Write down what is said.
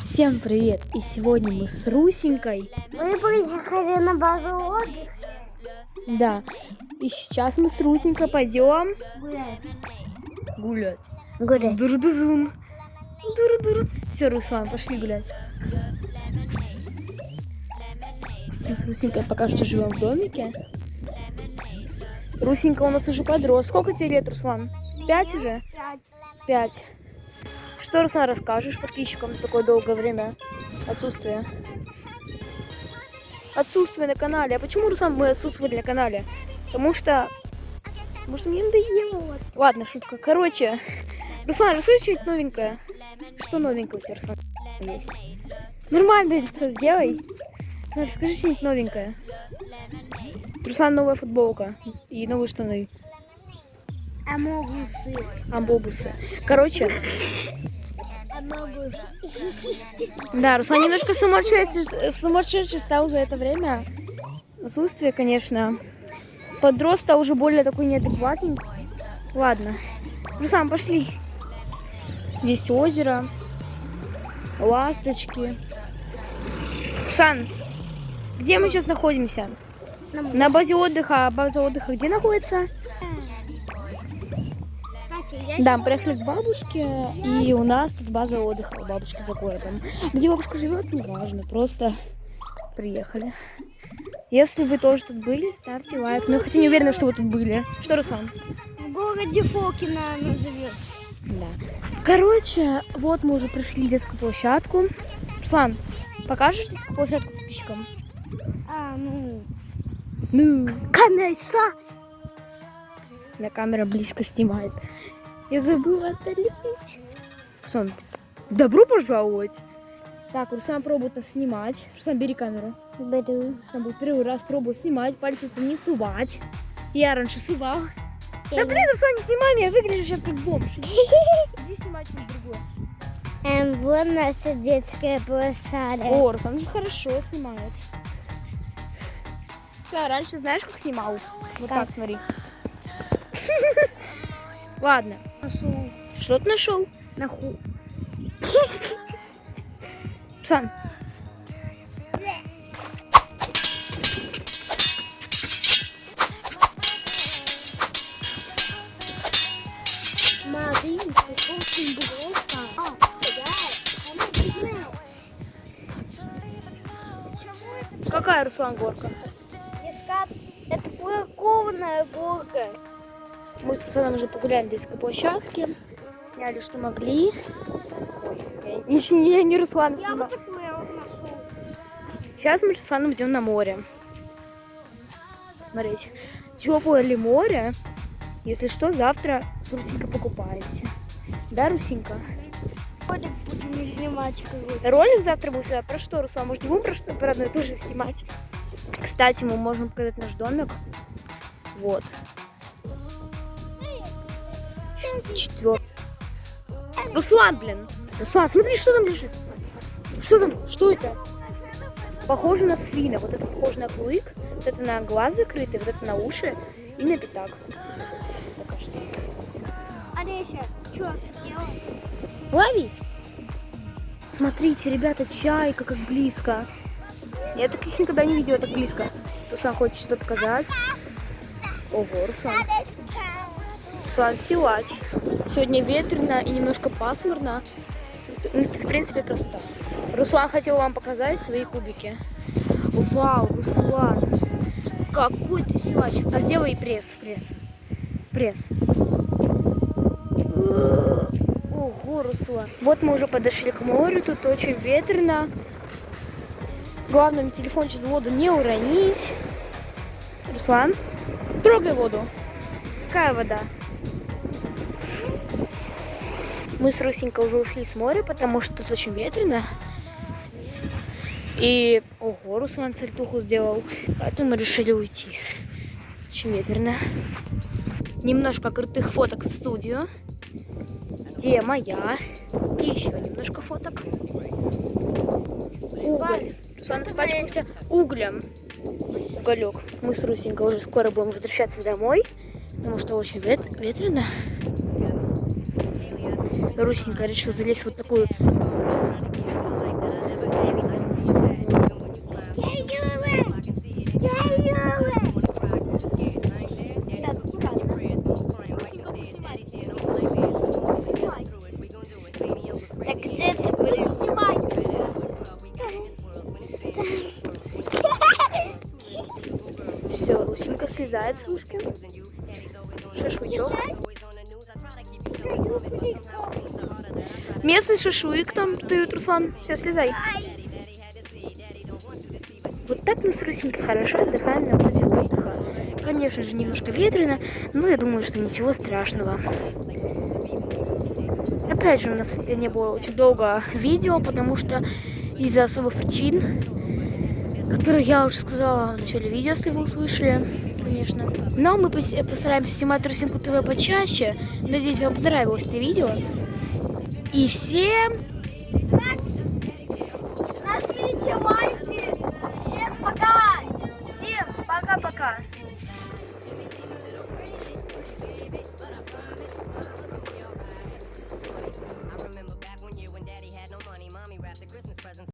Всем привет! И сегодня мы с Русенькой. Мы приехали на базу отдыха. Да. И сейчас мы с Русенькой пойдем гулять. Дур-дузун. Дур-дур. Все, Руслан, пошли гулять. Мы с Русенькой пока что живем в домике. Русенька у нас уже подрос. Сколько тебе лет, Руслан? 5 уже? 5. Что, Руслан, расскажешь подписчикам за такое долгое время отсутствия? Отсутствие на канале. А почему, Руслан, мы отсутствовали на канале? Потому что мне надоело. Ладно, шутка. Короче, Руслан, расскажи что-нибудь новенькое. Что новенькое у тебя, Руслан, есть? Нормальное лицо сделай. Ну, расскажи что-нибудь новенькое. Руслан, новая футболка и новые штаны. Амбобусы. Короче. Да, Руслан немножко сумасшедший стал за это время. Отсутствие, конечно. Подрос, стал уже более такой неадекватный. Ладно. Руслан, пошли. Здесь озеро. Ласточки. Руслан, где мы сейчас находимся? На базе отдыха. А база отдыха где находится? Да, мы приехали к бабушке, и у нас тут база отдыха у бабушки за городом. Где бабушка живет, не важно, просто приехали. Если вы тоже тут были, ставьте лайк. Но я хотя не уверена, что вы тут были. Что, Руслан? В городе Фокино она живет. Да. Короче, вот мы уже пришли в детскую площадку. Руслан, покажешь детскую площадку подписчикам? Конечно. На камера близко снимает. Я забыла отдалить. Руслан, добро пожаловать. Так, Руслан пробует нас снимать. Руслан, бери камеру. Беру. Руслан будет первый раз пробовать снимать, пальцы не сувать. Я раньше сувал. Да блин, Руслан, не снимай меня, выглядишь сейчас как бомж. Иди снимать что-нибудь другое. Вот наша детская площадка. О, Руслан очень хорошо снимает. Все, раньше знаешь, как снимал? Вот так, смотри. Ладно. Нашел. Что ты нашел? Нахуй. Руслан. Смотри, очень близко. Какая, Руслан, горка? Это паркованная горка. Мы с Русланом уже погуляли на детской площадке. Сняли, что могли. Я не Руслан Я снимал. вот такое вот нашел. Сейчас мы с Русланом идем на море. Смотрите. Теплое ли море? Если что, завтра с Русенькой покупаемся. Да, Русенька? Ролик будем снимать какой-то. Ролик завтра будет сюда. Про что, Руслан? Может, не будем про одно и то же снимать? Кстати, мы можем показать наш домик. Вот. 4. Руслан, блин. Руслан, смотри, что там лежит. Что там? Что это? Похоже на свина. Вот это похоже на клык. Вот это на глаз закрытый. Вот это на уши. И на пятак. Олеся, что? Лови. Смотрите, ребята, чайка как близко. Я таких никогда не видела так близко. Руслан хочет что-то показать. Ого, Руслан. Руслан, силач. Сегодня ветрено и немножко пасмурно. Это, в принципе, красота. Руслан хотел вам показать свои кубики. Вау, Руслан. Какой ты силач. А сделай пресс. Ого, Руслан. Вот мы уже подошли к морю. Тут очень ветрено. Главное, телефон через воду не уронить. Руслан, трогай воду. Какая вода? Мы с Русенькой уже ушли с моря, потому что тут очень ветрено. И, ого, Руслан сальтуху сделал. Поэтому мы решили уйти. Очень ветрено. Немножко крутых фоток в студию. Где моя? И еще немножко фоток. Уголь. Руслан испачкался углем. Уголек. Мы с Русенькой уже скоро будем возвращаться домой, потому что очень ветрено. Русенька решила залезть в вот такую... Так где ты будешь снимать? Все, Русенька слезает с вышки. Шашлычок. Местный шашлык там дают, Руслан. Все, слезай. Вот так мы с Русенькой хорошо отдыхаем на базе отдыха. Конечно же, немножко ветрено, но я думаю, что ничего страшного. Опять же, у нас не было очень долго видео, потому что из-за особых причин, которые я уже сказала в начале видео, если вы услышали, конечно. Но мы постараемся снимать Русинку ТВ почаще. Надеюсь, вам понравилось это видео. И всем... Нажмите лайк.